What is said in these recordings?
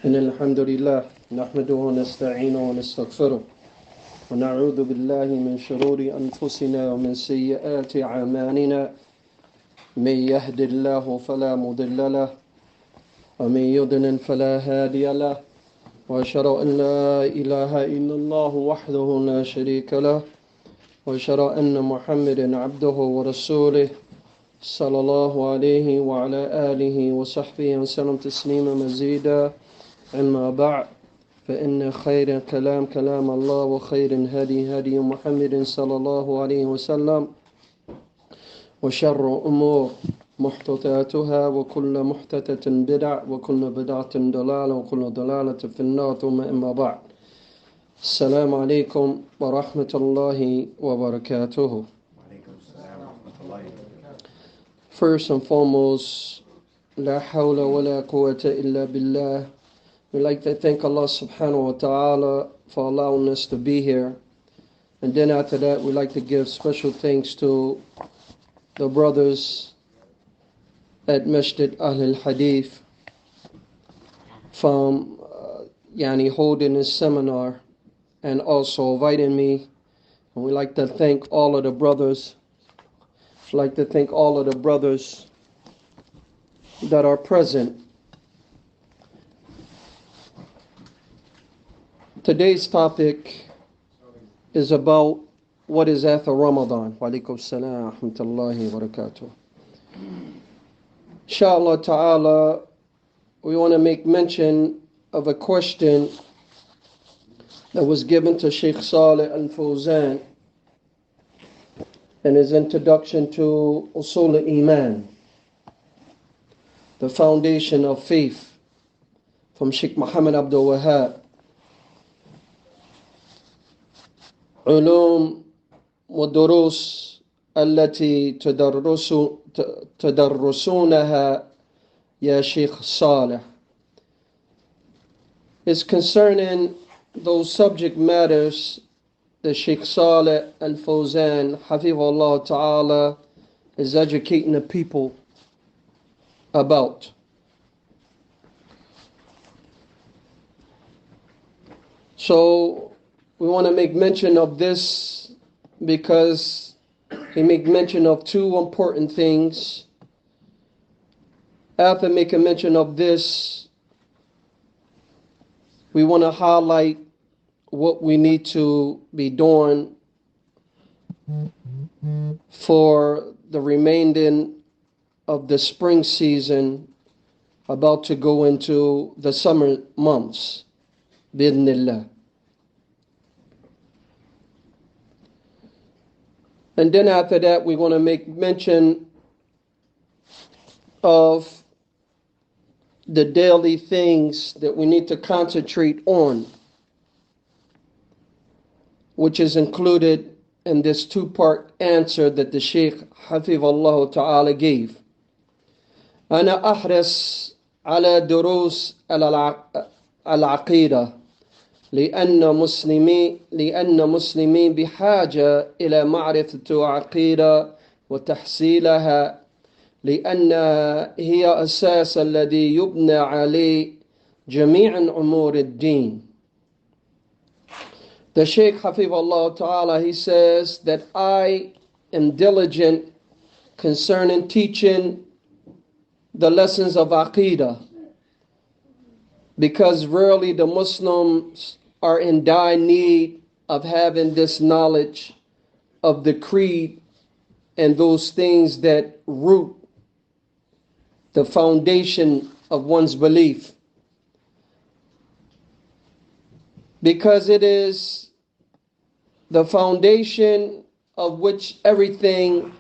إن الحمد لله نحمده ونستعينه ونستغفره ونعوذ بالله من شرور أنفسنا ومن سيئات أعمالنا من يهد الله فلا مضل له ومن يضلل فلا هادي له وأشهد أن لا إله إلا الله وحده لا شريك له وأشهد أن محمدا عبده ورسوله صلى الله عليه وعلى آله وصحبه وسلم تسليما مزيدا. أما بعد فإن خير الكلام كلام الله وخير الهدي هدي محمد صلى الله عليه وسلم وشر الأمور محدثاتها وكل محدثة بدع وكل بدعة ضلالة وكل ضلالة في النار. ثم أما بعد، السلام عليكم ورحمة الله وبركاته. First and foremost, لا حول ولا قوة إلا بالله. We'd like to thank Allah subhanahu wa ta'ala for allowing us to be here. And then after that, we'd like to give special thanks to the brothers at Masjid Ahlil Hadeeth from holding this seminar and also inviting me. And we'd like to thank all of the brothers. I'd like to thank all of the brothers that are present. Today's topic is about what is Athar Ramadan. Wa alaikum salam wa rahmatullahi wa barakatuh. Inshallah ta'ala, we want to make mention of a question that was given to Sheikh Saleh Al-Fawzan in his introduction to Usul al-Iman, the foundation of faith, from Sheikh Muhammad Abdul Wahab. علوم والدروس التي تدرسونها يا شيخ صالح is concerning those subject matters that Sheikh Saleh Al-Fawzan Hafizahullah Ta'ala is educating the people about. So we want to make mention of this because he make mention of two important things. After making mention of this, we want to highlight what we need to be doing for the remaining of the spring season, about to go into the summer months, bidnillah. And then after that, we want to make mention of the daily things that we need to concentrate on, which is included in this two-part answer that the Shaykh Hafizahullah Ta'ala gave. أنا أحرص على دروس العقيدة لأن مسلمين بحاجة إلى معرفة عقيدة وتحصيلها، لأن هي أساس الذي يبنى عليه جميع أمور الدين. The Shaykh Hafizahullah Ta'ala, he says that I am diligent concerning teaching the lessons of Aqidah, because really the Muslims are in dire need of having this knowledge of the creed and those things that root the foundation of one's belief, because it is the foundation of which everything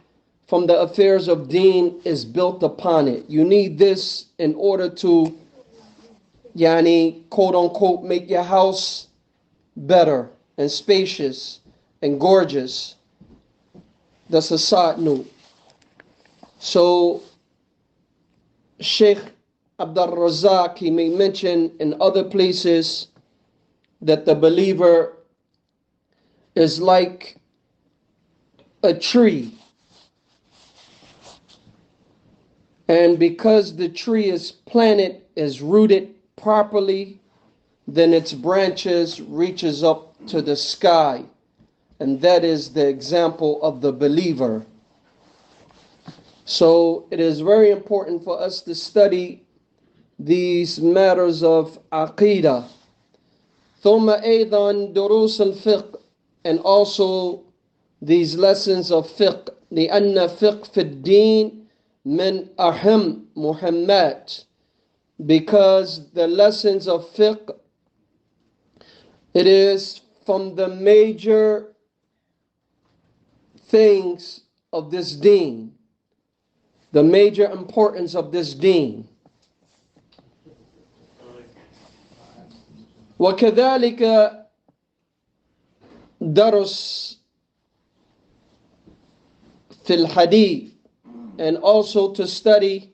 from the affairs of deen is built upon it. You need this in order to quote unquote make your house better and spacious and gorgeous. That's a side note. So Sheikh Abdul Razak, he may mention in other places that the believer is like a tree. And because the tree is planted, is rooted properly, then its branches reaches up to the sky. And that is the example of the believer. So it is very important for us to study these matters of aqidah. ثم أيضا دروس الفقه, and also these lessons of fiqh. لأن فقه في الدين من أهم مهمات, because the lessons of fiqh, it is from the major things of this deen, the major importance of this deen. وكذلك درس في الحديث, and also to study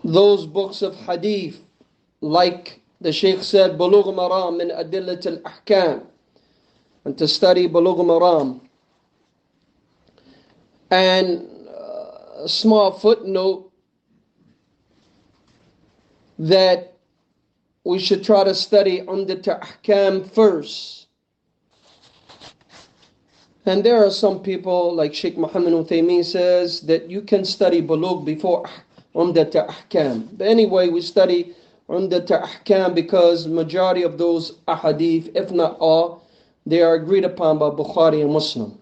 those books of hadith, like the Shaykh said, بلوغ مرام من أدلة الأحكام, and to study بلوغ مرام. And a small footnote that we should try to study Umdat al-Ahkam first. And there are some people, like Sheikh Muhammad Uthaymeen says, that you can study Bulugh before Umdat al-Ahkam. But anyway, we study Umdat al-Ahkam because majority of those ahadith, if not all, they are agreed upon by Bukhari and Muslim.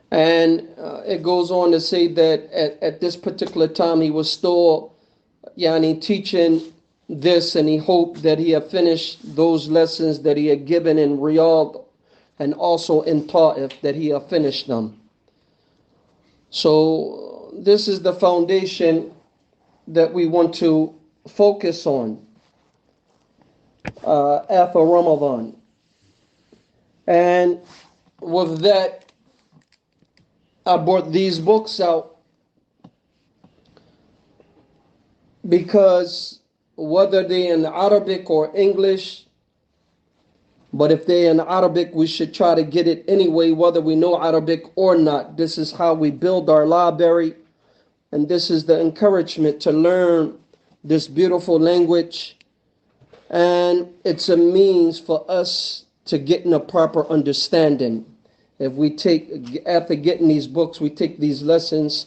And it goes on to say that at this particular time he was still teaching this, and he hoped that he had finished those lessons that he had given in Riyadh and also in Ta'if, that he had finished them. So this is the foundation that we want to focus on after Ramadan. And with that, I brought these books out because whether they're in Arabic or English, but if they're in Arabic, we should try to get it anyway, whether we know Arabic or not. This is how we build our library, and this is the encouragement to learn this beautiful language, and it's a means for us to get in a proper understanding. If we take, after getting these books, we take these lessons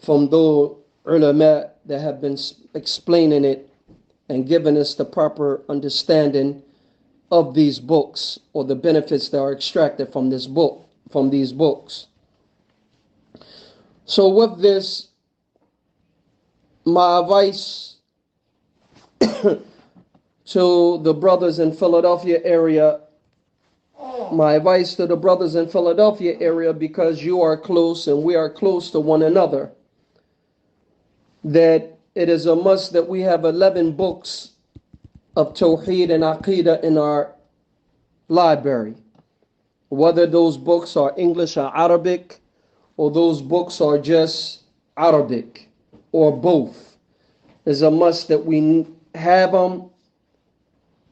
from those ulama that have been explaining it and giving us the proper understanding of these books, or the benefits that are extracted from this book, from these books. So with this, my advice to the brothers in Philadelphia area, because you are close and we are close to one another, that it is a must that we have 11 books of Tawheed and Aqidah in our library. Whether those books are English or Arabic, or those books are just Arabic, or both. It's a must that we have them.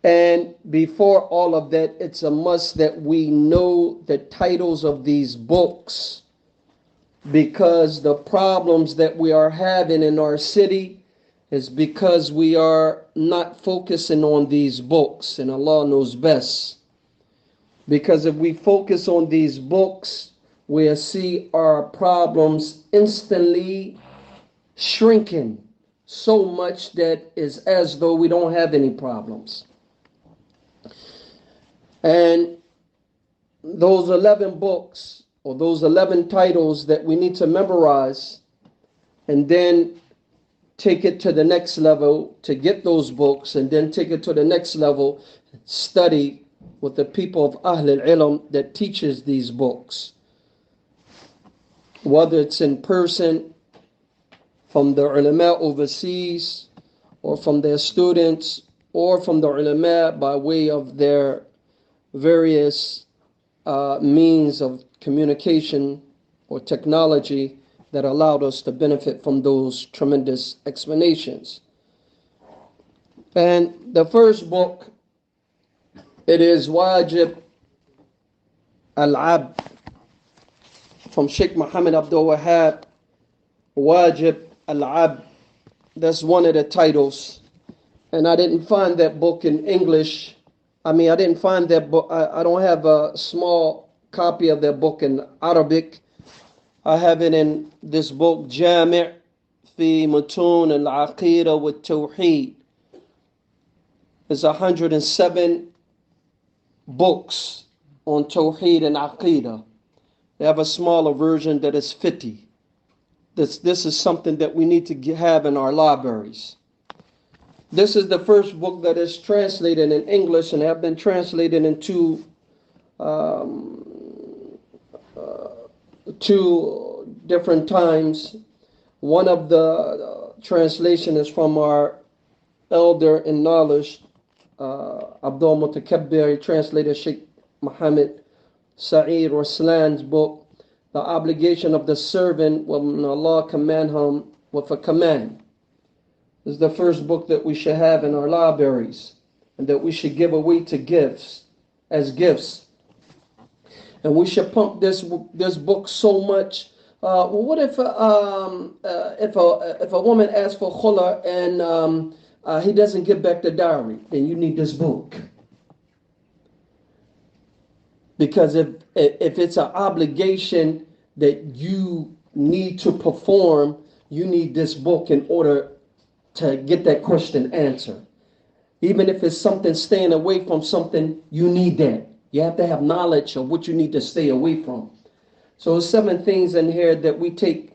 And before all of that, it's a must that we know the titles of these books, because the problems that we are having in our city is because we are not focusing on these books, and Allah knows best. Because if we focus on these books, we'll see our problems instantly shrinking so much that it's as though we don't have any problems. And those 11 books, or those 11 titles that we need to memorize, and then take it to the next level to get those books, and then take it to the next level, study with the people of Ahlil that teaches these books. Whether it's in person, from the ulama overseas, or from their students, or from the ulama by way of their various means of communication or technology that allowed us to benefit from those tremendous explanations. And the first book, it is Wajib al-Abd from Sheikh Muhammad Abdul Wahab, Wajib Al-Ab. That's one of the titles. And I didn't find that book in English. I didn't find that book. I don't have a small copy of that book in Arabic. I have it in this book, Jami' fi Mutun al-Aqidah wa Tawheed. There's 107 books on Tawheed and Aqidah. They have a smaller version that is 50. This is something that we need to have in our libraries. This is the first book that is translated in English and have been translated into two different times. One of the translation is from our elder in knowledge, Abdul Mutakabbir. He translated Sheikh Muhammad Sa'id Raslan's book, The Obligation of the Servant when Allah command him with a command. This is the first book that we should have in our libraries and that we should give away to gifts, as gifts. And we should pump this book so much. What if a woman asks for khula and he doesn't give back the dowry? Then you need this book. Because if it's an obligation that you need to perform, you need this book in order to get that question answered. Even if it's something staying away from something, you need that. You have to have knowledge of what you need to stay away from. So there's 7 things in here that we take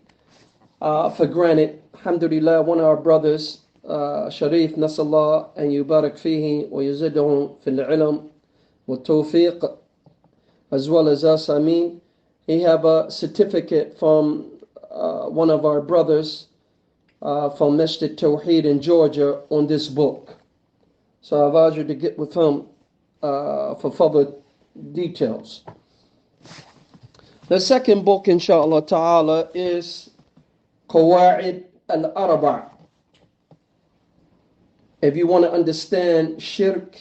for granted. Alhamdulillah, one of our brothers, Sharif Nasallah, and Yubarak Fihi, wa Yazidahum fil ilm wa Tawfeeq, as well as us, he have a certificate from one of our brothers from Masjid Tawheed in Georgia on this book. So I advise you to get with him for further details. The second book, inshallah ta'ala, is Qawaid al-Arba'. If you want to understand shirk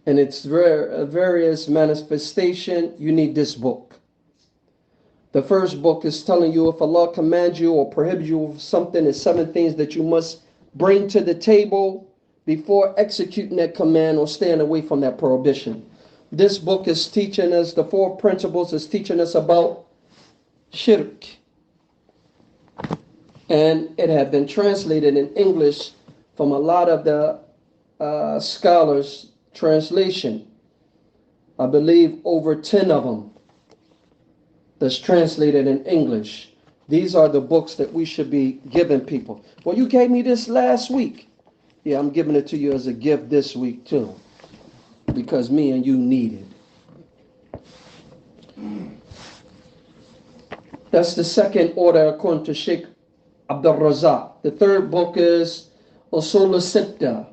and its various manifestation, you need this book. The first book is telling you if Allah commands you or prohibits you of something, is 7 things that you must bring to the table before executing that command or staying away from that prohibition. This book is teaching us, the 4 principles is teaching us about shirk. And it had been translated in English from a lot of the scholars' translation. I believe over 10 of them that's translated in English. These are the books that we should be giving people. Well, you gave me this last week. Yeah, I'm giving it to you as a gift this week too, because me and you need it. That's the second order according to Sheikh Abdul Razak. The third book is Usul al-Sitta.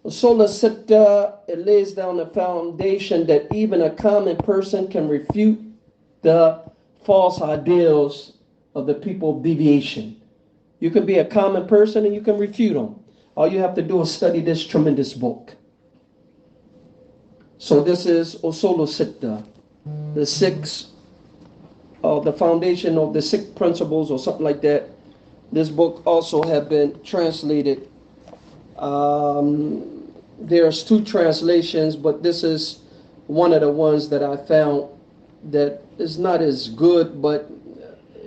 Usul al-Sitta, it lays down the foundation that even a common person can refute the false ideals of the people of deviation. You can be a common person and you can refute them. All you have to do is study this tremendous book. So this is Usul al-Sitta, the 6, the foundation of the 6 principles or something like that. This book also have been translated. There's 2 translations, but this is one of the ones that I found that is not as good, but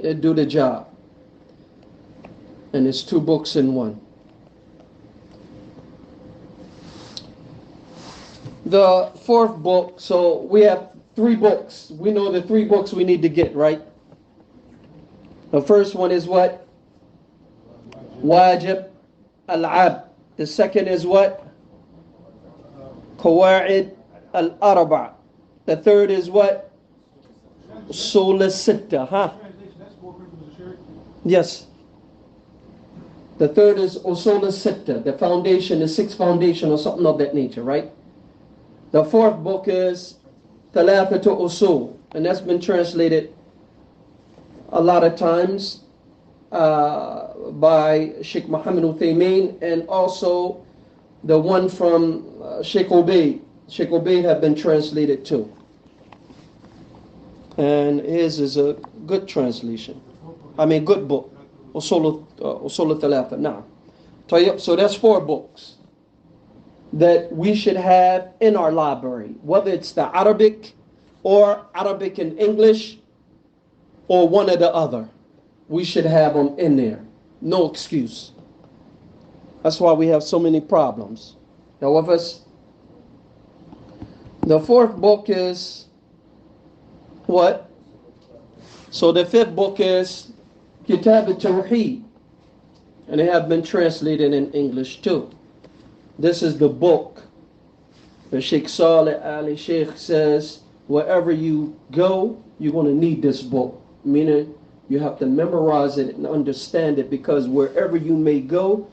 it do the job. And it's 2 books in one. The 4th book, so we have 3 books. We know the 3 books we need to get, right? The first one is what? Wajib al-Ab. The second is what? Qawaid al-Arba'. The third is what? Usul al-Sitta, huh? Yes. The third is Usul al-Sitta, the foundation, the 6th foundation or something of that nature, right? The 4th book is Thalathatu Usul, and that's been translated a lot of times by Sheikh Muhammad Uthaymeen, and also the one from Sheikh Ubaid. Sheikh Ubaid have been translated too. And his is a good translation. I mean, good book. Usul al-Thalatha. Now, so that's 4 books that we should have in our library, whether it's the Arabic or Arabic and English or one or the other. We should have them in there. No excuse. That's why we have so many problems. Now, with us, the 4th book is what? So the 5th book is Kitab al-Tawheed, and they have been translated in English too. This is the book that Sheikh Saleh Ali Sheikh says, wherever you go, you're going to need this book. Meaning, you have to memorize it and understand it, because wherever you may go,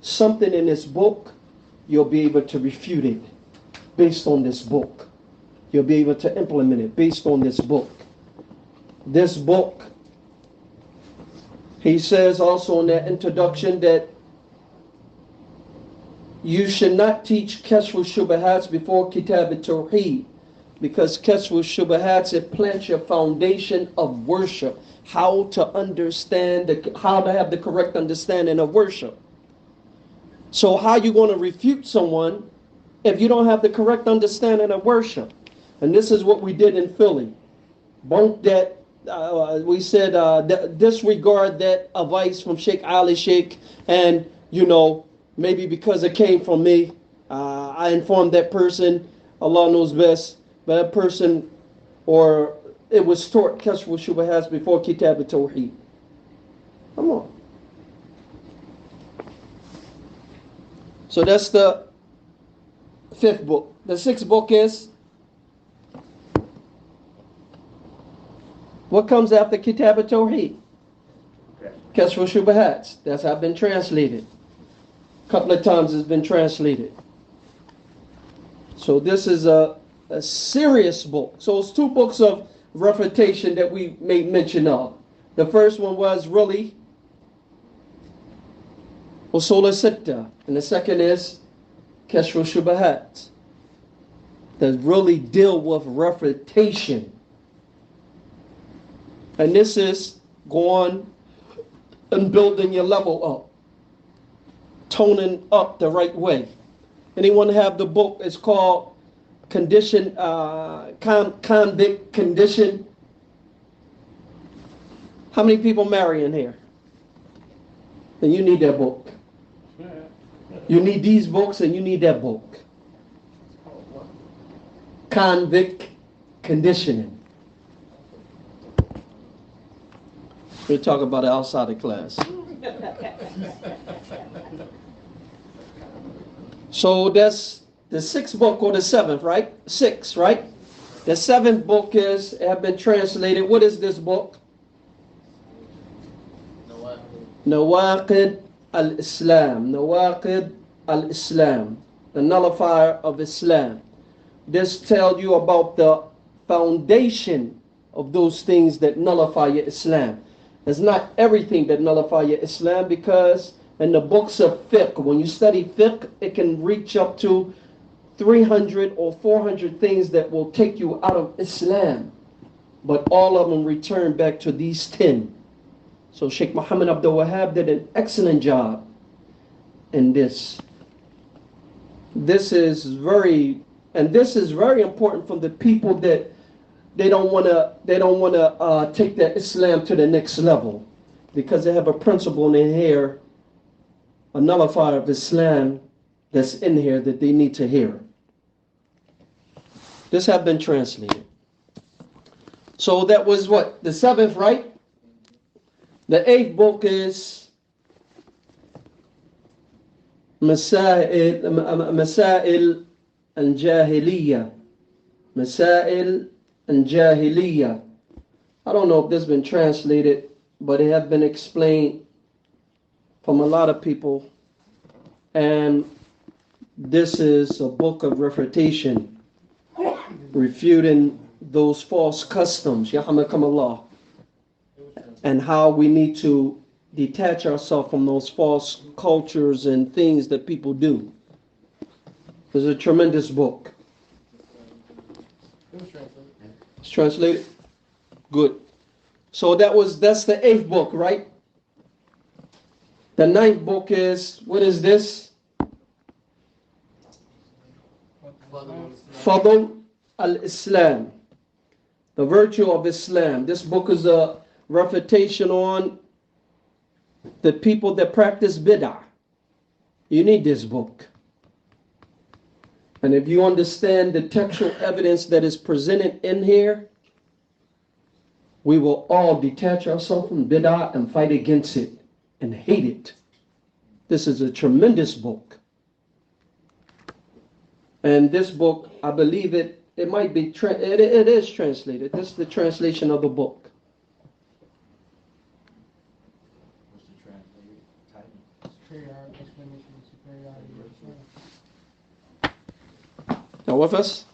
something in this book, you'll be able to refute it based on this book. You'll be able to implement it based on this book. This book, he says also in that introduction that you should not teach Kashfu Shubahats before Kitab al-Tawheed, because Kashfu Shubahats, it plants your foundation of worship, how to understand, how to have the correct understanding of worship. So how are you going to refute someone if you don't have the correct understanding of worship? And this is what we did in Philly. Bunk that, we said, disregard that advice from Sheikh Ali Sheikh, and, maybe because it came from me, I informed that person, Allah knows best, but that person, or it was taught Kashfu Shubahats before Kitab al-Tawheed. Come on. So that's the 5th book. The 6th book is, what comes after Kitab al-Tawheed? Kashfu Shubahats. That's how it's been translated. A couple of times it's been translated. So this is a serious book. So it's 2 books of refutation that we made mention of. The first one was really Usul al-Sitta, and the second is Kashfu Shubahat, that really deal with refutation. And this is going and building your level up, toning up the right way. Anyone have the book? It's called Convict Condition. How many people marry in here? Then you need that book. You need these books and you need that book. Convict Conditioning. We'll talk about it outside of class. So that's the 6th book, or the 7th, right? 6, right? The 7th book have been translated. What is this book? Nawaqid al-Islam. Nawaqid al-Islam. The nullifier of Islam. This tells you about the foundation of those things that nullify your Islam. It's not everything that nullify your Islam, because in the books of fiqh, when you study fiqh, it can reach up to 300 or 400 things that will take you out of Islam. But all of them return back to these 10. So Sheikh Muhammad Abdul Wahab did an excellent job in this. This is very important from the people that they don't want to take their Islam to the next level, because they have a principle in here, a nullifier of Islam that's in here that they need to hear. This have been translated. So that was what? The 7th, right? The 8th book is Masail al-Jahiliyyah. Masail al-Jahiliyyah. I don't know if this has been translated, but it have been explained from a lot of people. And this is a book of refutation, refuting those false customs, Yahamakumullah, and how we need to detach ourselves from those false cultures and things that people do. It's a tremendous book. It's translated. Good. So that's the 8th book, right? The 9th book is, what is this? Fadl al-Islam. The virtue of Islam. This book is a refutation on the people that practice bid'ah. You need this book. And if you understand the textual evidence that is presented in here, we will all detach ourselves from bid'ah and fight against it and hate it. This is a tremendous book. And this book, I believe it might be, it is translated. This is the translation of the book. What's the translated title? Superiority, explanation of superiority. Now with us?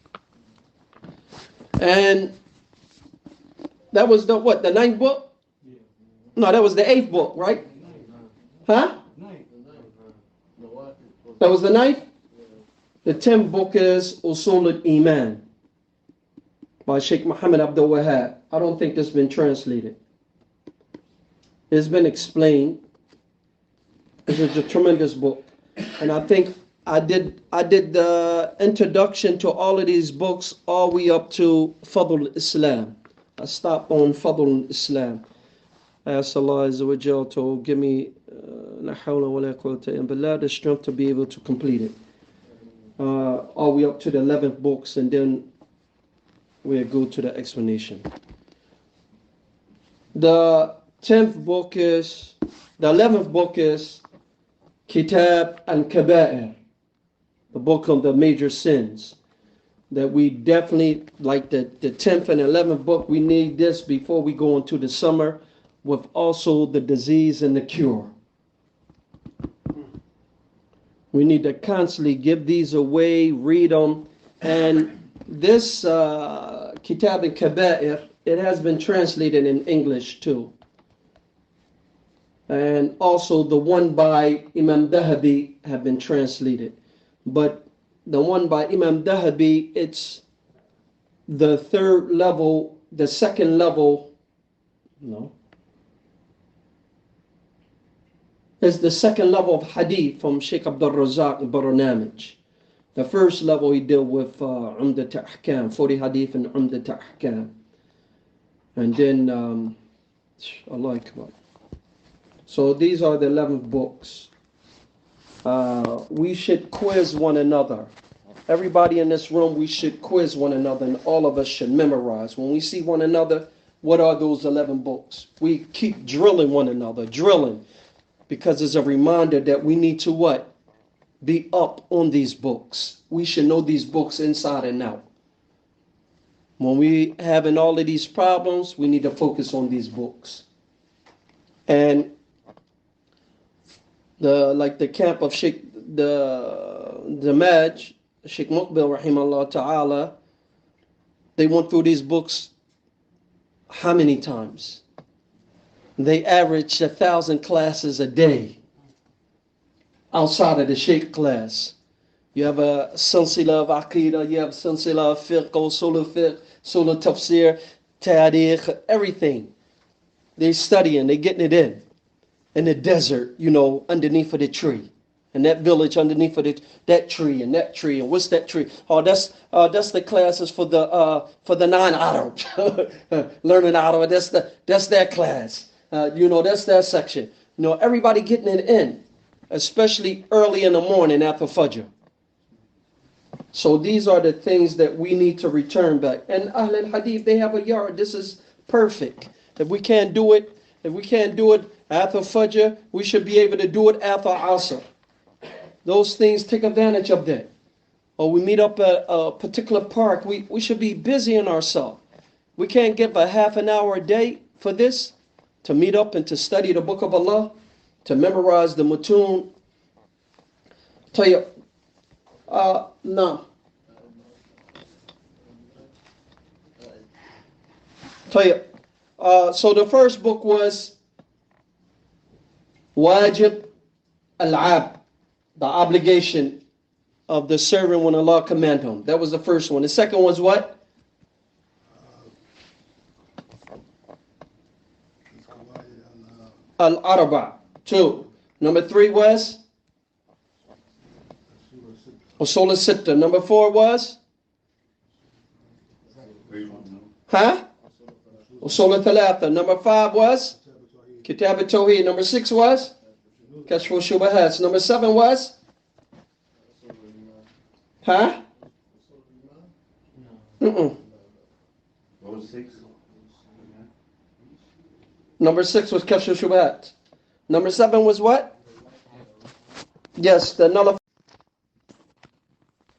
And that was the what? The 9th book? No, that was the 8th book, right? Huh? That was the 9th? The 10th book is Usul al-Iman by Sheikh Muhammad Abdul Wahab. I don't think this has been translated. It's been explained. It's a tremendous book. And I think I did the introduction to all of these books all the way up to Fadl Islam. I stopped on Fadl Islam. I asked Allah Azza wa Jal to give me the strength to be able to complete it. All the way up to the 11th books, and then we'll go to the explanation. The 11th book is Kitab al-Kaba'ir, the book on the major sins. That we definitely, like the 10th and 11th book, we need this before we go into the summer, with also the disease and the cure. We need to constantly give these away, read them. And this Kitab al-Kaba'ir, it has been translated in English too. And also the one by Imam Dahabi have been translated. But the one by Imam Dahabi, it's the 3rd level, the 2nd level, no. It's the 2nd level of Hadeeth from Sheikh Abdul Razak Baranamij. The 1st level he dealt with Umdat Ahkam, 40 Hadeeth and Umdat Ahkam. And then, Allah Akbar. So these are the 11 books. We should quiz one another. Everybody in this room, we should quiz one another, and all of us should memorize. When we see one another, what are those 11 books? We keep drilling one another, because it's a reminder that we need to what? Be up on these books. We should know these books inside and out. When we having all of these problems, we need to focus on these books. And the camp of Sheikh the Maj, Sheikh Muqbil rahimahullah ta'ala, they went through these books how many times? They averaged 1,000 classes a day outside of the Sheikh class. You have a Silsila of Aqidah, you have Silsila of Fiqh, Usul al-Fiqh, Usul al-Tafsir, Tarikh, everything. They're studying, they're getting it in the desert, underneath of the tree. And that village underneath of that tree, and what's that tree? Oh, that's the classes for the non-Arab, learning Arab. That's their class. That's their section. Everybody getting it in, especially early in the morning after Fajr. So these are the things that we need to return back. And Ahlil Hadeeth, they have a yard. This is perfect. If we can't do it after Fajr, we should be able to do it after Asr. Those things, take advantage of that. Or we meet up at a particular park, we should be busy in ourselves. We can't give a half an hour a day for this, to meet up and to study the Book of Allah, to memorize the Matun. No. So the first book was Wajib al-Abd, the obligation of the servant when Allah commanded him. That was the first one. The second was what? al-arba. 2. Number 3 was usul al-sitta. Number 4 was usul al-thalatha. Number 5 was kitab al-tawheed. Number 6 was kashf al-shubahat. Number 7 was Mm-mm. What was 6? Number 6 was kashf al-shubahat. Number 7 was what? Yes, the nullifier.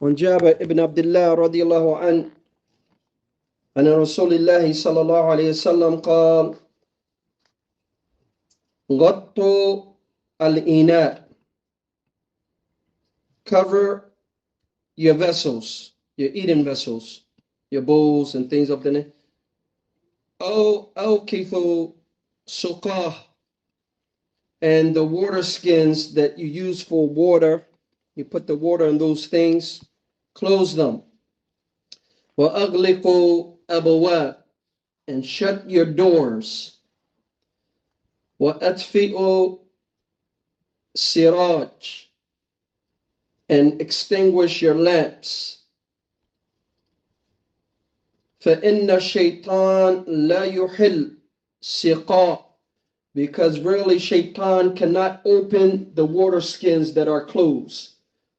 عن جابر ابن عبد الله رضي الله عنه أن رسول الله صلى الله عليه وسلم قال غطوا الإناء, cover your vessels, your eating vessels, your bowls and things of the name. أو كيفوا سقاه, and the water skins that you use for water, you put the water in those things, close them. وَأَغْلِقُوا أَبْوَابَ, and shut your doors. وَأَطْفِئُوا سِرَاجَ, and extinguish your lamps. فَإِنَّ الشَّيْطَانَ لَا يُحِلُّ سِقَاءَ, because really shaitan cannot open the water skins that are closed.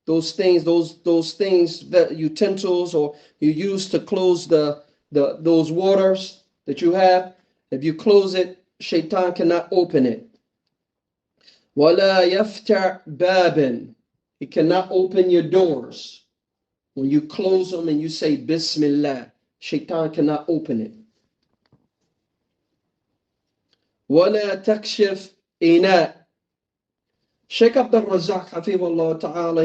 Those things, those things, that utensils or you use to close those waters that you have, if you close it, shaitan cannot open it. وَلَا يَفْتَعْ بَابًا, he cannot open your doors. When you close them and you say Bismillah, shaitan cannot open it. وَلَا تَكْشِفْ إِنَاء. Sheikh Abdul Razak Hafizahullah Ta'ala,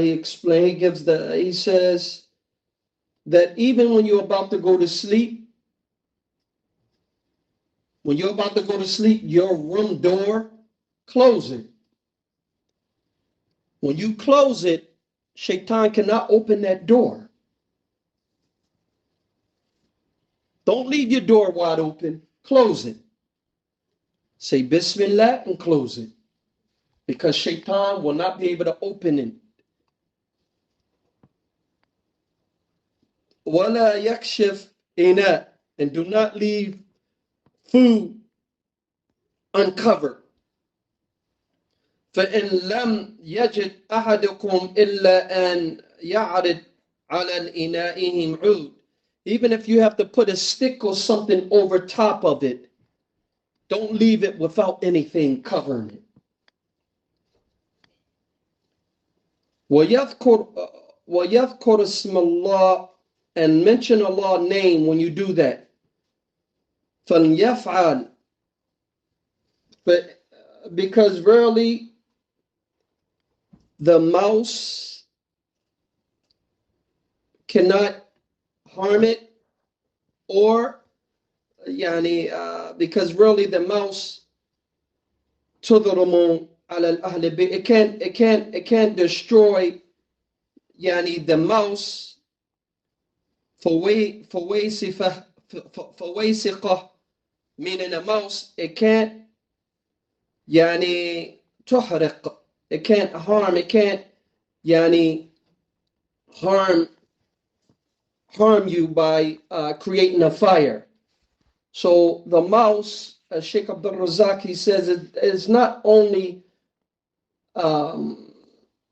he says that even when you're about to go to sleep, your room door, close it. When you close it, shaitan cannot open that door. Don't leave your door wide open, close it. Say Bismillah and close it, because shaitan will not be able to open it. وَلَا يَكْشِفْ إِنَاء, and do not leave food uncovered. فَإِنْ لَمْ يَجِدْ أَحَدُكُمْ إِلَّا أَنْ يَعْرِضْ عَلَى الْإِنَائِهِمْ عُودٍ. Even if you have to put a stick or something over top of it, don't leave it without anything covering it. وَيَذْكُرْ اسْمَ اللَّهِ, and mention Allah's name when you do that. فَلْيَفْعَلْ, but because rarely the mouse cannot harm it, or because really the mouse تضرم على الأهل, it can't destroy the mouse فويسقة, meaning a mouse, it can't تحرق, it can't harm, it can't harm you by creating a fire. So the mouse, as Sheikh Abdul Razak, he says, it's not only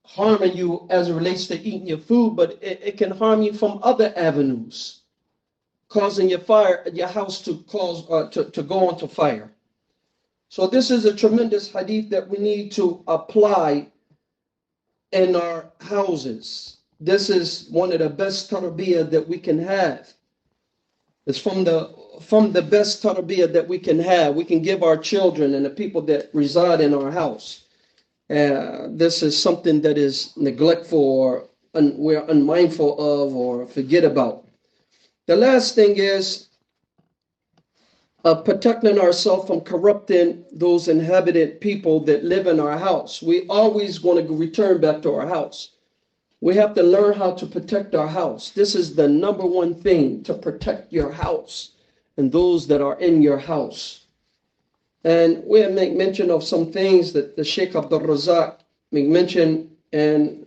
harming you as it relates to eating your food, but it can harm you from other avenues, causing your house to go into fire. So this is a tremendous hadith that we need to apply in our houses. This is one of the best tarbiyah that we can have. It's from the best tarbiyah that we can have. We can give our children and the people that reside in our house. This is something that is neglectful or we're unmindful of or forget about. The last thing is protecting ourselves from corrupting those inhabited people that live in our house. We always want to return back to our house. We have to learn how to protect our house. This is the number one thing, to protect your house and those that are in your house. And we make mention of some things that the Sheikh Abdul Razak make mention in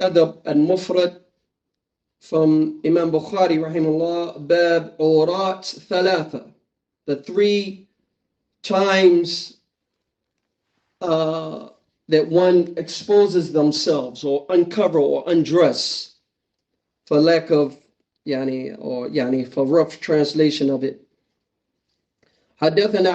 Adab al-Mufrad from Imam Bukhari rahimahullah, Bab Awrat Thalatha, the 3 times that one exposes themselves or uncover or undress, for lack of for rough translation of it. حدثنا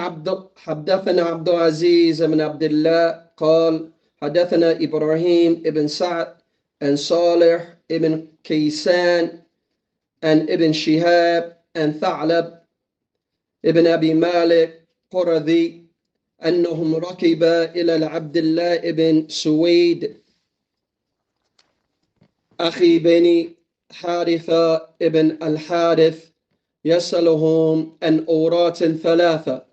عبد العزيز بن عبد الله قال حدثنا إبراهيم ابن سعد and صالح ibn Kaysan and Ibn Shihab and Tha'lab ibn Abi Malik Quradhi أنهم ركب إلى عبد الله ibn Suwaid أخي بني حارثة ibn al-Harith يسألهم عن أورات 3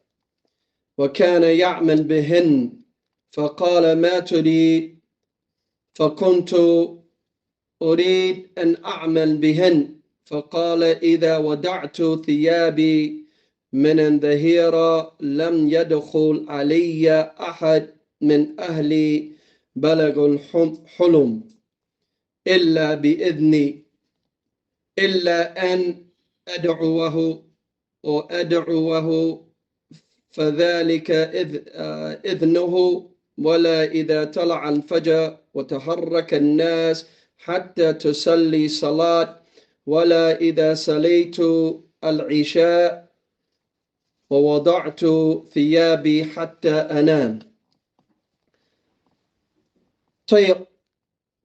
وكان يعمل بهن فقال ما تريد فكنت أريد أن أعمل بهن فقال إذا ودعت ثيابي من الظهيرة لم يدخل علي أحد من أهلي بلغ الحلم إلا بإذني إلا أن أدعوه فذلك إذنه ولا إذا طلع الفجر وتحرك الناس حتى تصلي صلاة ولا إذا صليت العشاء ووضعت ثيابي حتى أنام. طيب،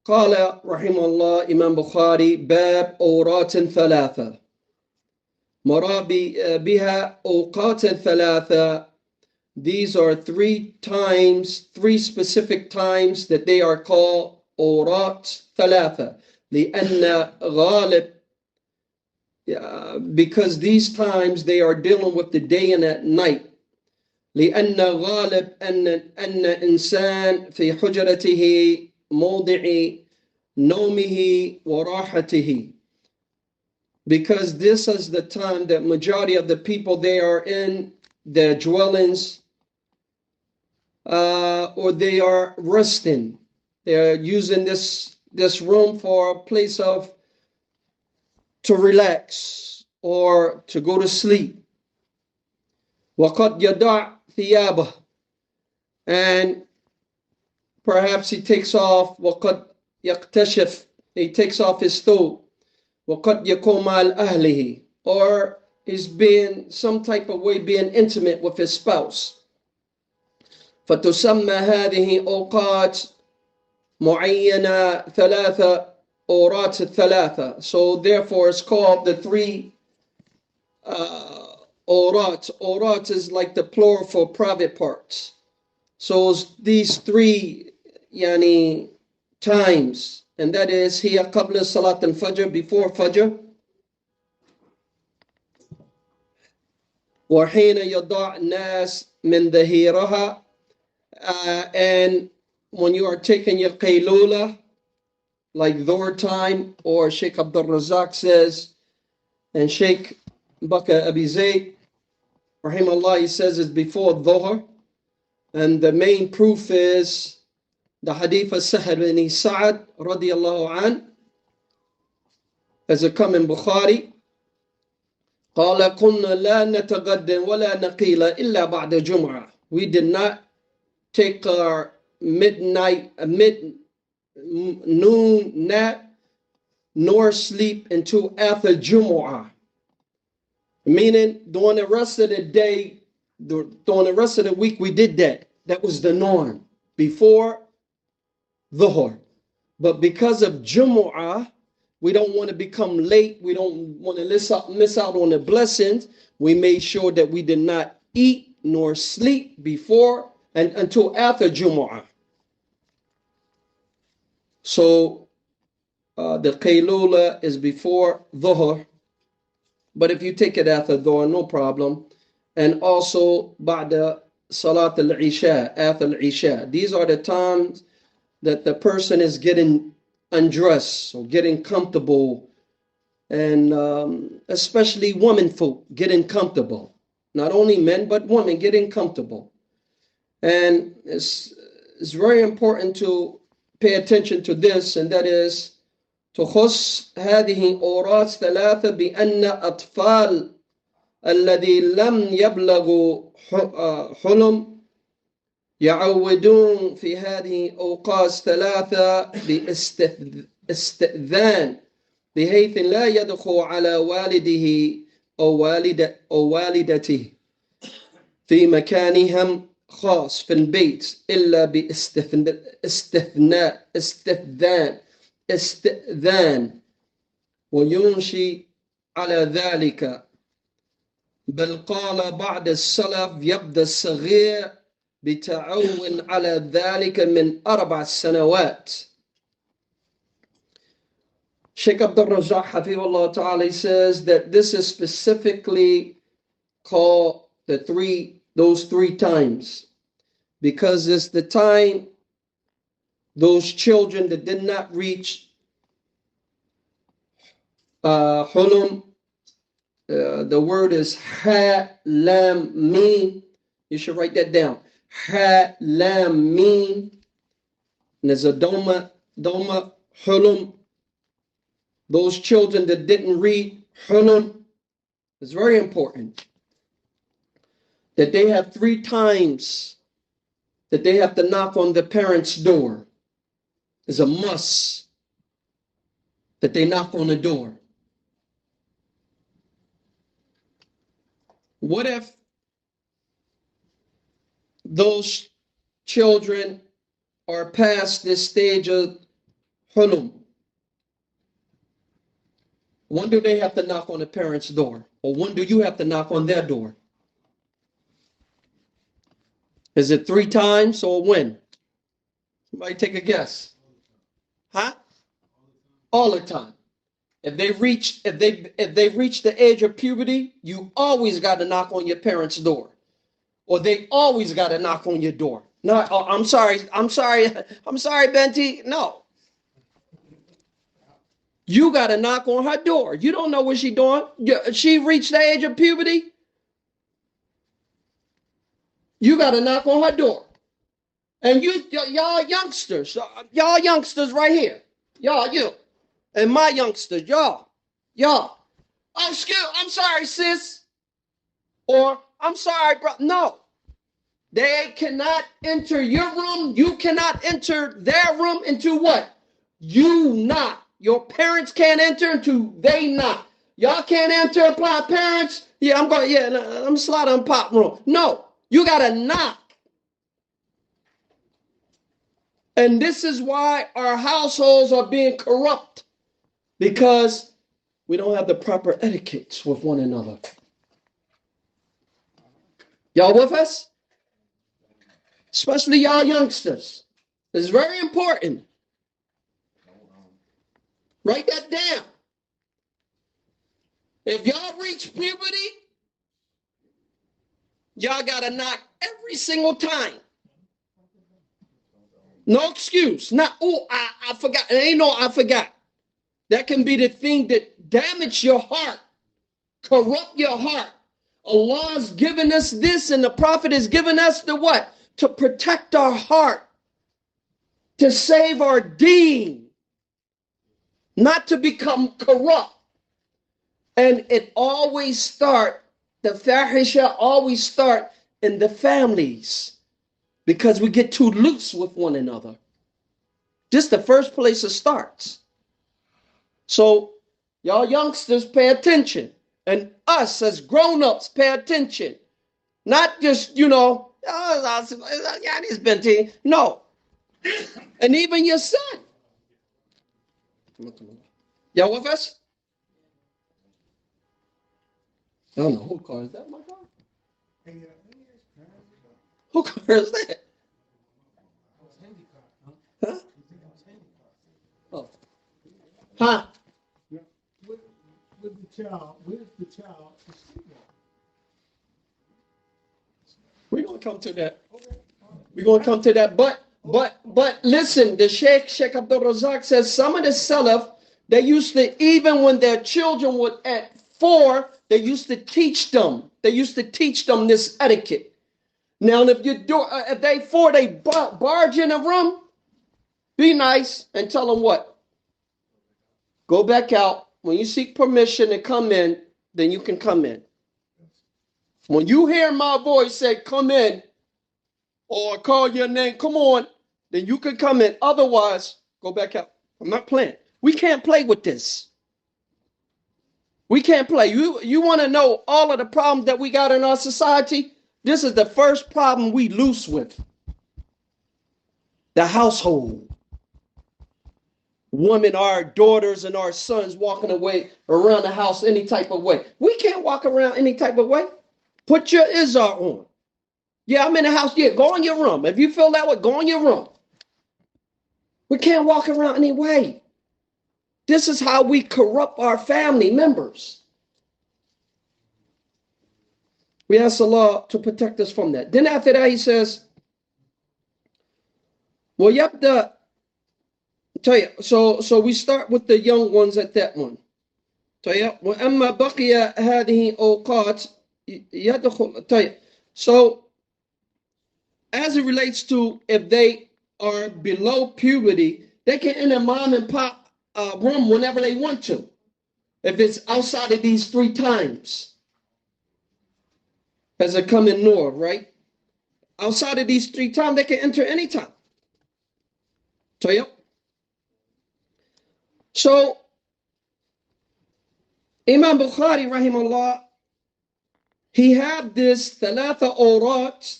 قال رحمه الله إمام بخاري باب أورات 3 مراد بها أوقات 3. These are 3 specific times that they are called أورات 3 لأن غالب, because these times they are dealing with the day and at night. لأن غالب أن إنسان في حجرته موضع نومه وراحته, because this is the time that majority of the people, they are in their dwellings or they are resting. They are using this room for a place to relax or to go to sleep. وَقَدْ يَدَعْ ثِيَابَهُ, and perhaps he takes off, وَقَدْ يَقْتَشِفْ, he takes off his thawb, وَقَدْ يَكُونُ مَعَ أَهْلِهِ, or he's being some type of way being intimate with his spouse. فَتُسَمَّى هَذِهِ أَوْقَاتٍ مُعَيَّنَةً 3 أورات 3. So therefore it's called the 3 أورات. أورات is like the plural for private parts. So these 3 times, and that is هي قبل صلاة الفجر, before Fajr, وحين يضع الناس من ظهيرها, and when you are taking your qaylula, like Dhuhr time, or Sheikh Abdul Razak says, and Sheikh Baka Abi Zayd rahimahullah, he says it's before Dhuhr. And the main proof is the Hadith of Sahal bin Sa'ad radiyallahu an, as it come in Bukhari. قال كنا لا نتغدى ولا نقيل إلا بعد جمعة. We did not take our noon nap nor sleep until after Jumu'ah. Meaning during the rest of the day, during the rest of the week, we did that. That was the norm before Dhuhr. But because of Jumu'ah, we don't want to become late. We don't want to miss out on the blessings. We made sure that we did not eat nor sleep before and until after Jumu'ah. So the Qaylula is before Dhuhr. But if you take it after Dhuhr, no problem. And also Ba'da Salat al-Isha, after al-Isha. These are the times that the person is getting undressed or getting comfortable, and especially women folk getting comfortable. not only men, but women getting comfortable. And it's very important to pay attention to this, and that is تخص هذه أوراق ثلاثة بأن أطفال الذي لم يبلغوا حلم يعودون في هذه أوقات ثلاثة باستئذان بحيث لا يدخل على والده أو والدته في مكانهم خاص في البيت إلا باستئذان وينشي على ذلك. بل قال بعض السلف يبدأ الصغير بتعاون على ذلك من 4 سنوات. Sheikh Abdul Razak Hafizahullah Ta'ala says that this is specifically called those three times because it's the time those children that did not reach hulum. The word is ha lam mim. You should write that down. Ha lam mim. And there's a doma hulum. Those children that didn't read hulum. It's very important that they have 3 times that they have to knock on the parents' door. It's a must that they knock on the door. What if those children are past this stage of hulum? When do they have to knock on the parents' door? Or when do you have to knock on their door? Is it 3 times or when? Somebody take a guess. Huh? All the time. If they reach the age of puberty, you always got to knock on your parents' door. Or they always got to knock on your door. No, oh, I'm sorry, Benti. No. You got to knock on her door. You don't know what she's doing. She reached the age of puberty. You got to knock on her door. And y'all youngsters right here. You. And my youngsters, y'all. Oh, I'm sorry, sis. Or, I'm sorry, bro. No. They cannot enter your room. You cannot enter their room into what? You not. Your parents can't enter into they not. Y'all can't enter my parents. I'm sliding on pop room. No. You got to knock. And this is why our households are being corrupt. Because we don't have the proper etiquettes with one another. Y'all with us? Especially y'all youngsters. It's very important. Write that down. If y'all reach puberty, y'all got to knock every single time. No excuse. Not, I forgot. It ain't no I forgot. That can be the thing that damage your heart, corrupt your heart. Allah's given us this, and the Prophet has given us the what? To protect our heart, to save our deen, not to become corrupt. And it always the fahisha always start in the families because we get too loose with one another. Just the first place it starts. So, y'all youngsters, pay attention. And us as grown-ups, pay attention. Not just, no. And even your son. Y'all with us? I don't know. Whose car is that? My car? Whose car is that? Huh? Oh. Huh? With the child, We're going to come to that. We're going to come to that. But listen, the Sheikh Abdul Razak says some of the Salaf, they used to, even when their children were at 4, they used to teach them. They used to teach them this etiquette. Now, if they 4, they barge in a room, be nice and tell them what? Go back out. When you seek permission to come in, then you can come in. When you hear my voice say, come in, or call your name, come on, then you can come in. Otherwise, go back out. I'm not playing. We can't play with this. We can't play. You want to know all of the problems that we got in our society? This is the first problem we loose with. The household. Women, our daughters and our sons walking away around the house any type of way. We can't walk around any type of way. Put your izar on. Yeah, I'm in the house. Yeah, go in your room. If you feel that way, go in your room. We can't walk around any way. This is how we corrupt our family members. We ask Allah to protect us from that. Then after that, he says, well, so we start with the young ones at that one. وَأَمَّا بَقِيَ هَذِهِ أَوْقَاتِ يَدْخُلُ. So as it relates to if they are below puberty, they can enter mom and pop room whenever they want to. If it's outside of these 3 times, as they come in north, right? Outside of these 3 times, they can enter anytime. So Imam Bukhari, rahimahullah, he had this ثلاثة أورات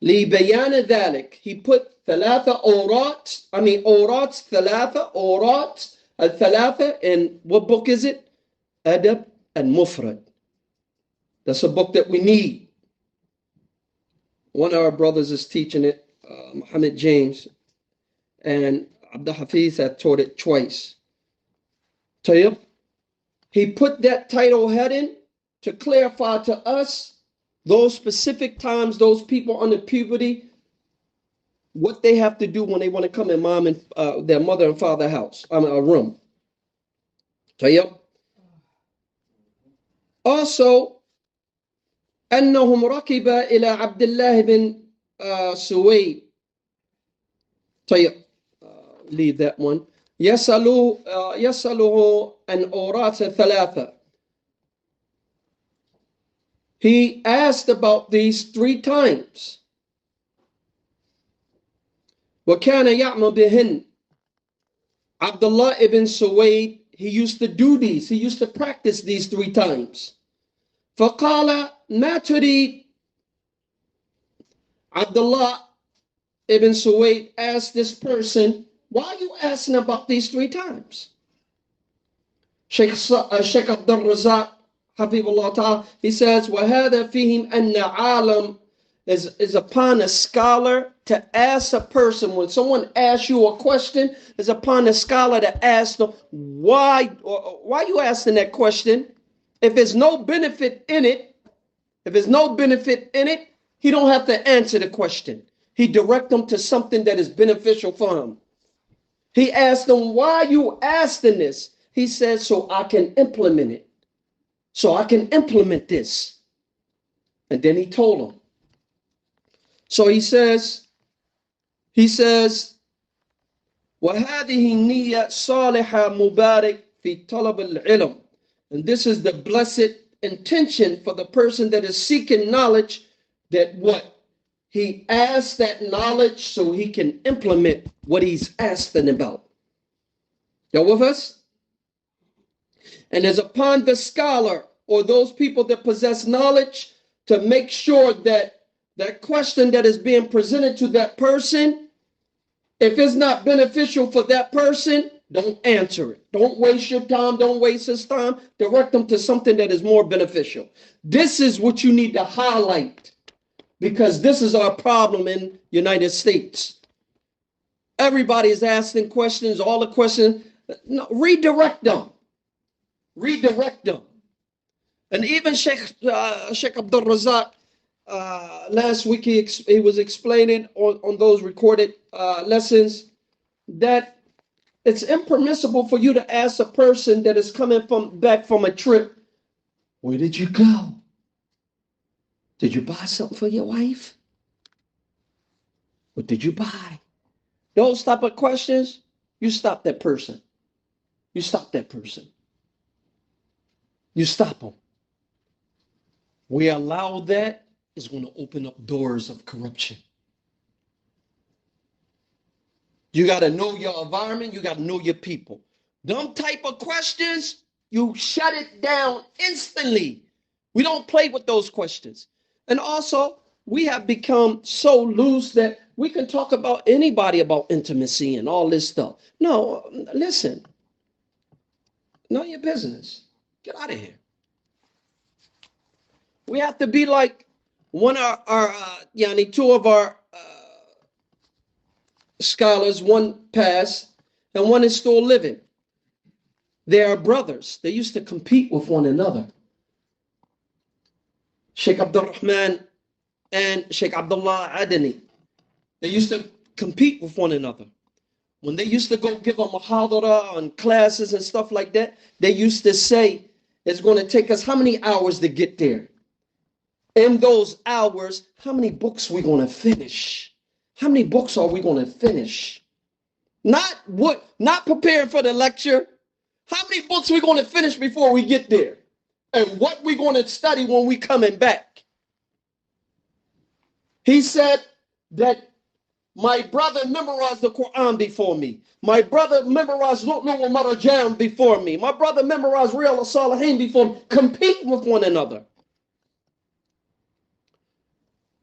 لبيان ذلك. He put ثلاثة أورات, أورات ثلاثة أورات الثلاثة in what book is it? Adab and Mufrad. That's a book that we need. One of our brothers is teaching it, Muhammad James, and Abdul Hafiz had taught it twice. Tayyib. He put that title heading to clarify to us those specific times, those people under puberty, what they have to do when they want to come in mom and their mother and father house, a room. Tayyib. Also, أنهم ركب إلى عبد الله بن سويد. طيب, leave that one. يسأله عن أورات ثلاثة. He asked about these 3 times. وكان يعمل بهن. Abdullah ibn Suwaid, he used to do these. He used to practice these 3 times. فقال ما تريد. Abdullah ibn Suwaid asked this person, why are you asking about these 3 times? Sheikh Abdul Razak, Hafizullah Ta'ala, he says, وَهَذَا فِيهِمْ أَنَّ عَالَمْ is upon a scholar to ask a person, when someone asks you a question, is upon a scholar to ask them, why are you asking that question? If there's no benefit in it, he don't have to answer the question. He direct them to something that is beneficial for him. He asked them, why are you asking this? He says, so I can implement it. So I can implement this. And then he told them. So he says, وَهَذِهِ نِيَّةٌ صَالِحَةٌ مُبَارَكٌ فِي طَلَبِ الْعِلْمِ. And this is the blessed intention for the person that is seeking knowledge, that what? He asks that knowledge so he can implement what he's asking about. Y'all with us? And as upon the scholar or those people that possess knowledge to make sure that that question that is being presented to that person, if it's not beneficial for that person, don't answer it. Don't waste your time. Don't waste his time. Direct them to something that is more beneficial. This is what you need to highlight, because this is our problem in United States. Everybody is asking questions, all the questions. No, redirect them. Redirect them. And even Sheikh Abdul Razak, last week he was explaining on those recorded lessons that it's impermissible for you to ask a person that is coming back from a trip Where did you go? Did you buy something for your wife? What did you buy? Those type of questions, you stop that person. You stop that person. You stop them. We allow that, is going to open up doors of corruption. You got to know your environment. You got to know your people. Them type of questions, you shut it down instantly. We don't play with those questions. And also, we have become so loose that we can talk about anybody about intimacy and all this stuff. No, listen. Know your business. Get out of here. We have to be like one of our two of our scholars, one passed and one is still living. They are brothers. They used to compete with one another. Sheikh Abdul Rahman and Sheikh Abdullah Adani. They used to compete with one another. When they used to go give a muhadara and classes and stuff like that, they used to say, it's going to take us how many hours to get there? In those hours, how many books are we going to finish? How many books are we going to finish? Not preparing for the lecture. How many books are we going to finish before we get there? And what we're going to study when we coming back? He said that my brother memorized the Quran before me. My brother memorized Lu'lu' wa Marjan before me. My brother memorized Riyadh al-Salihin before me. Compete with one another.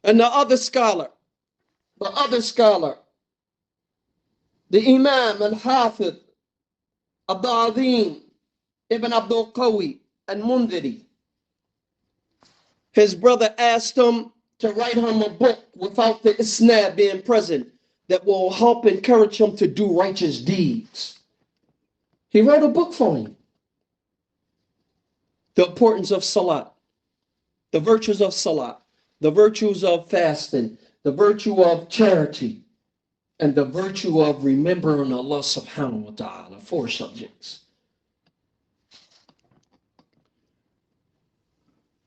And the other scholar, the Imam al-Hafidh Abdul Azim Ibn Abdul Qawi al-Mundhiri, his brother asked him to write him a book without the isnad being present that will help encourage him to do righteous deeds. He wrote a book for him. The importance of salat, the virtues of salat, the virtues of fasting, the virtue of charity, and the virtue of remembering Allah subhanahu wa ta'ala. 4 subjects.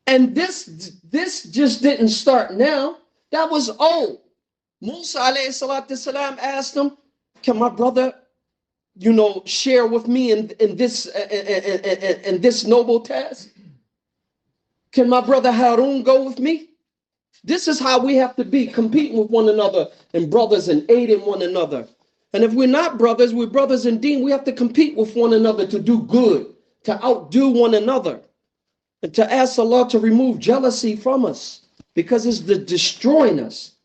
And this just didn't start now. That was old. Musa alayhi salatu salam asked him, can my brother, share with me in this noble task? Can my brother Harun go with me? This is how we have to be, competing with one another and brothers and aiding one another. And if we're not brothers, we're brothers in deen. We have to compete with one another to do good, to outdo one another, and to ask Allah to remove jealousy from us, because it's destroying us.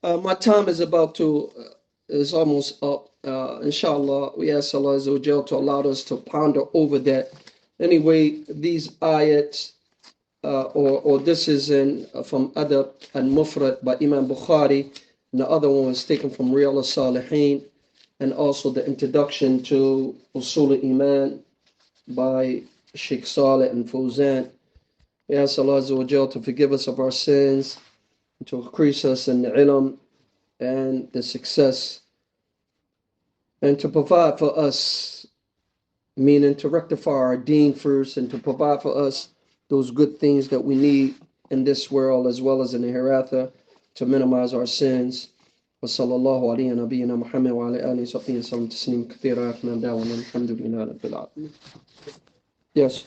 My time is almost up. Inshallah, we ask Allah Azza wa Jal to allow us to ponder over that. Anyway, these ayats, or this is from Adab and Mufrad by Imam Bukhari, and the other one was taken from Riyadh al-Salihin, and also the introduction to Usul al-Iman by Sheikh Saleh and Fawzan. We ask Allah Azza wa Jal to forgive us of our sins, to increase us in the ilm and the success, and to provide for us, meaning to rectify our deen first, and to provide for us those good things that we need in this world as well as in the hereafter, to minimize our sins. وصلى الله على نبينا محمد وعلى آله وصحبه وسلم تسليما كثيرا. الحمد لله رب العالمين. Yes.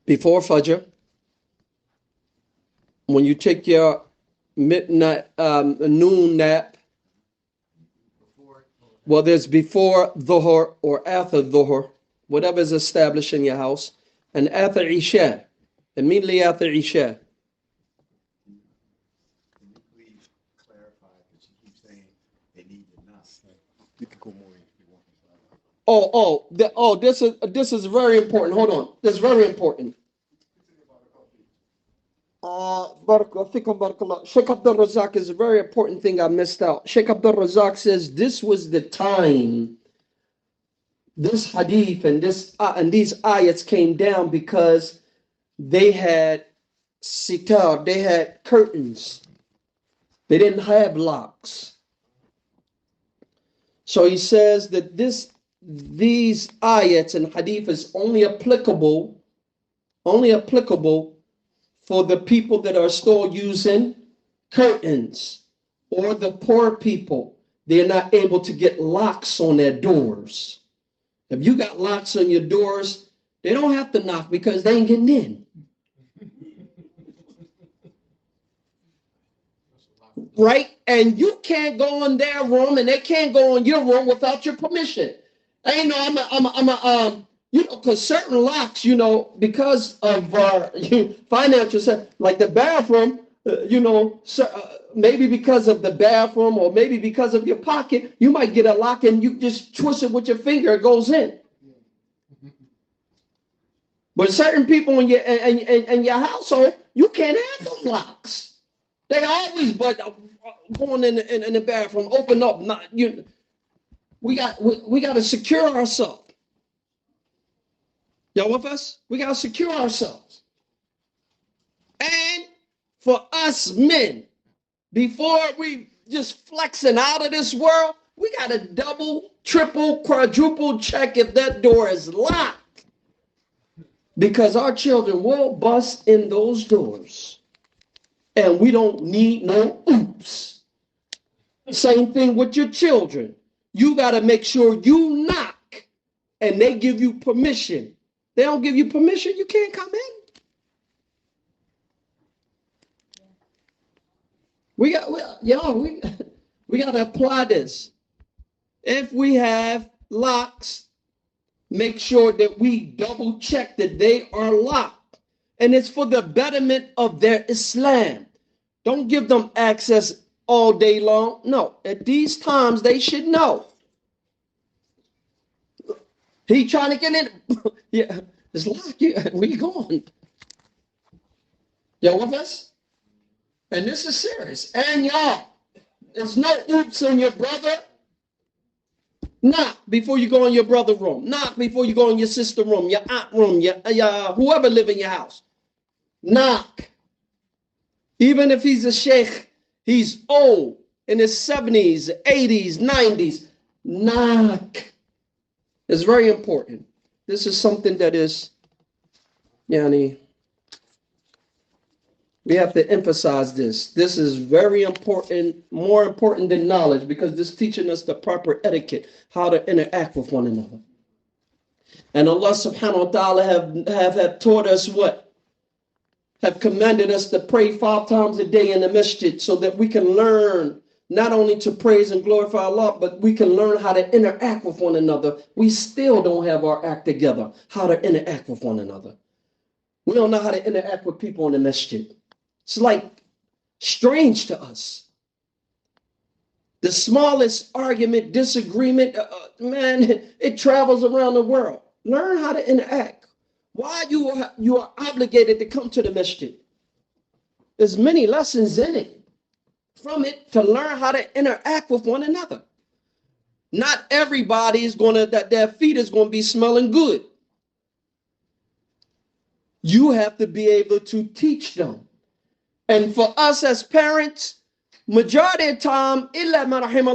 Before Fajr, when you take your midnight noon nap, well, there's before Dhuhr or after Dhuhr, whatever is established in your house, and after Isha, immediately after Isha. You could go more if you want. This is very important. Hold on. This is very important. Sheikh Abdul Razak is a very important thing I missed out. Sheikh Abdul Razak says this was the time this hadith and these ayats came down because they had sitar, they had curtains. They didn't have locks. So he says that these ayats and hadith is only applicable for the people that are still using curtains, or the poor people. They're not able to get locks on their doors. If you got locks on your doors, they don't have to knock because they ain't getting in. Right? And you can't go in their room and they can't go in your room without your permission. And, because certain locks, because of our financial set, like the bathroom, maybe because of the bathroom or maybe because of your pocket, you might get a lock and you just twist it with your finger, it goes in. But certain people in your household, you can't have those locks. They always going in the bathroom, open up. We got to secure ourselves. Y'all with us? We got to secure ourselves. And for us men, before we just flexing out of this world, we got to double, triple, quadruple check if that door is locked. Because our children will bust in those doors. And we don't need no oops. Same thing with your children. You got to make sure you knock and they give you permission. They don't give you permission, you can't come in. We got to apply this. If we have locks, make sure that we double check that they are locked. And it's for the betterment of their Islam. Don't give them access all day long. No, at these times they should know. He trying to get in. Yeah, it's locked. Where you going? Y'all with us? And this is serious. And y'all, there's no oops on your brother. Knock before you go in your brother's room. Knock before you go in your sister's room, your aunt room, your whoever live in your house. Knock. Even if he's a sheikh, he's old, in his 70s, 80s, 90s. Knock. It's very important. This is something that is, we have to emphasize this. This is very important, more important than knowledge, because this is teaching us the proper etiquette, how to interact with one another. And Allah subhanahu wa ta'ala have taught us what? Have commanded us to pray 5 times a day in the masjid so that we can learn not only to praise and glorify Allah, but we can learn how to interact with one another. We still don't have our act together, how to interact with one another. We don't know how to interact with people in the masjid. It's like strange to us. The smallest argument, disagreement, man, it travels around the world. Learn how to interact. Why you are obligated to come to the masjid? There's many lessons in it. From it to learn how to interact with one another. Not everybody is that their feet is going to be smelling good. You have to be able to teach them. And for us as parents, majority of the time,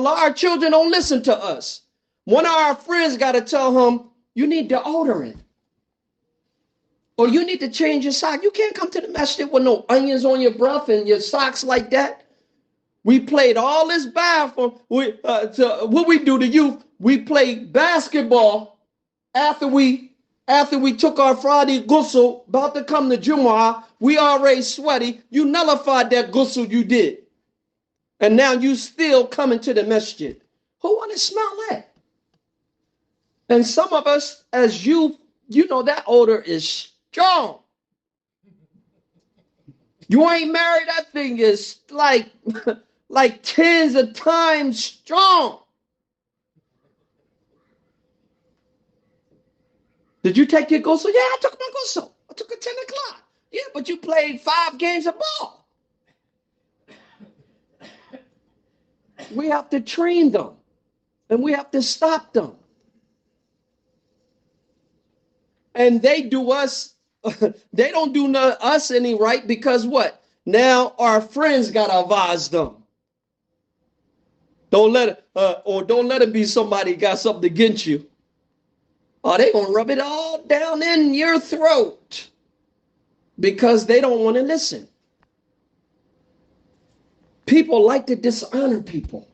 our children don't listen to us. One of our friends got to tell him, you need deodorant. Or you need to change your sock. You can't come to the masjid with no onions on your breath and your socks like that. We played all this bathroom. What we do to youth, we played basketball after we took our Friday ghusl, about to come to Jumu'ah. We already sweaty. You nullified that ghusl you did. And now you still coming to the masjid. Who want to smell that? And some of us as youth, that odor is strong. You ain't married, that thing is like tens of times strong. Did you take your ghusl? Yeah, I took my ghusl. I took it 10 o'clock. Yeah, but you played 5 games of ball. We have to train them. And we have to stop them. And they do us, they don't do us any right, because what? Now our friends got to advise them. Don't let it, don't let it be somebody got something against you. Oh, they gonna rub it all down in your throat because they don't want to listen. People like to dishonor people.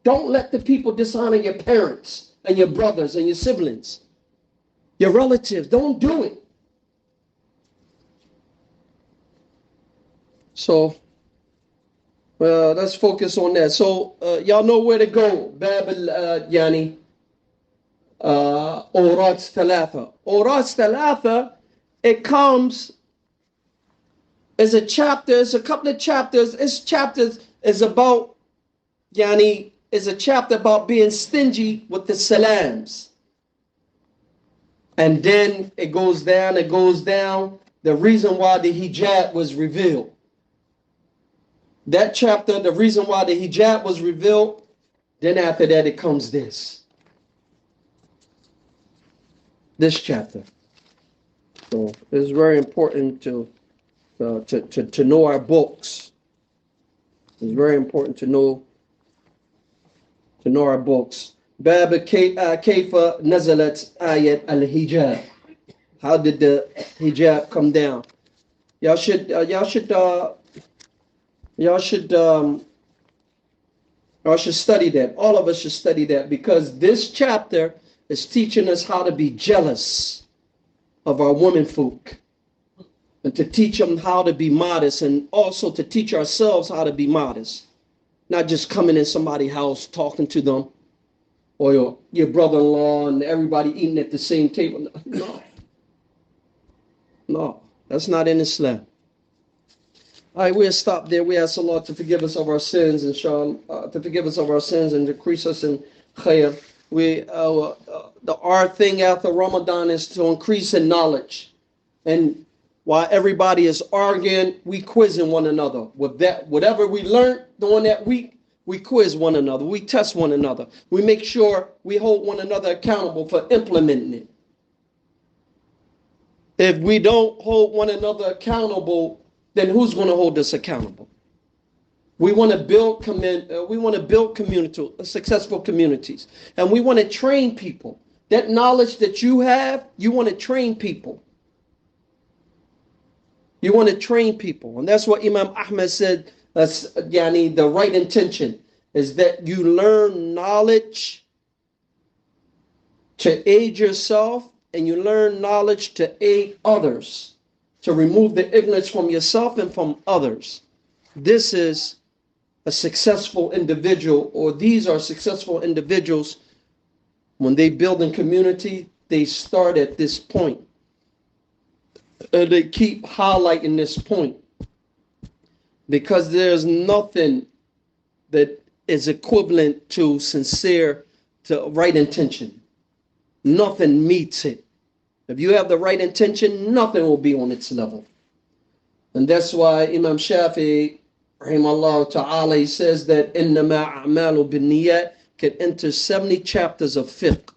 Don't let the people dishonor your parents and your brothers and your siblings, your relatives. Don't do it. So, let's focus on that. So, y'all know where to go. Bab yani, Awrat Thalatha. Awrat Thalatha, it comes as a chapter, it's a couple of chapters. It's chapters is about, yani, is a chapter about being stingy with the salams. And then it goes down, the reason why the hijab was revealed. That chapter, the reason why the hijab was revealed, then after that it comes this chapter. So it's very important to know our books. It's very important to know our books. Bab Kayfa Nazalat Ayat al-Hijab. How did the hijab come down? Y'all should study that. All of us should study that, because this chapter is teaching us how to be jealous of our women folk, and to teach them how to be modest, and also to teach ourselves how to be modest. Not just coming in somebody's house talking to them, or your brother-in-law and everybody eating at the same table. No, that's not in Islam. All right, we'll stop there. We ask Allah to forgive us of our sins, inshallah, to forgive us of our sins and decrease us in khair. Our thing after Ramadan is to increase in knowledge. And while everybody is arguing, we quizzing one another. With that, whatever we learned during that week, we quiz one another. We test one another. We make sure we hold one another accountable for implementing it. If we don't hold one another accountable, then who's going to hold us accountable? We want to build successful communities, and we want to train people. That knowledge that you have, you want to train people. You want to train people, and that's what Imam Ahmed said. The right intention is that you learn knowledge to aid yourself, and you learn knowledge to aid others, to remove the ignorance from yourself and from others. This is a successful individual, or these are successful individuals. When they build a community, they start at this point. They keep highlighting this point, because there's nothing that is equivalent to right intention. Nothing meets it. If you have the right intention, nothing will be on its level. And that's why Imam Shafi'i, rahimahullah ta'ala, he says that innama a'malu binniyat can enter 70 chapters of fiqh.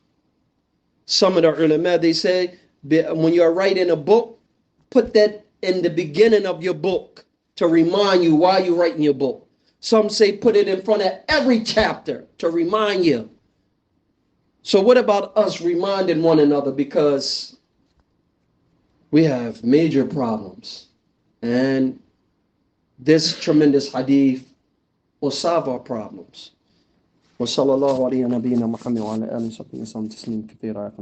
Some of the ulama, they say, when you're writing a book, put that in the beginning of your book to remind you why you're writing your book. Some say put it in front of every chapter to remind you. So what about us reminding one another? Because we have major problems, and this tremendous hadith will solve our problems. وصلى الله على نبينا محمد وعلى آله وصحبه وسلم تسليما كثيرا.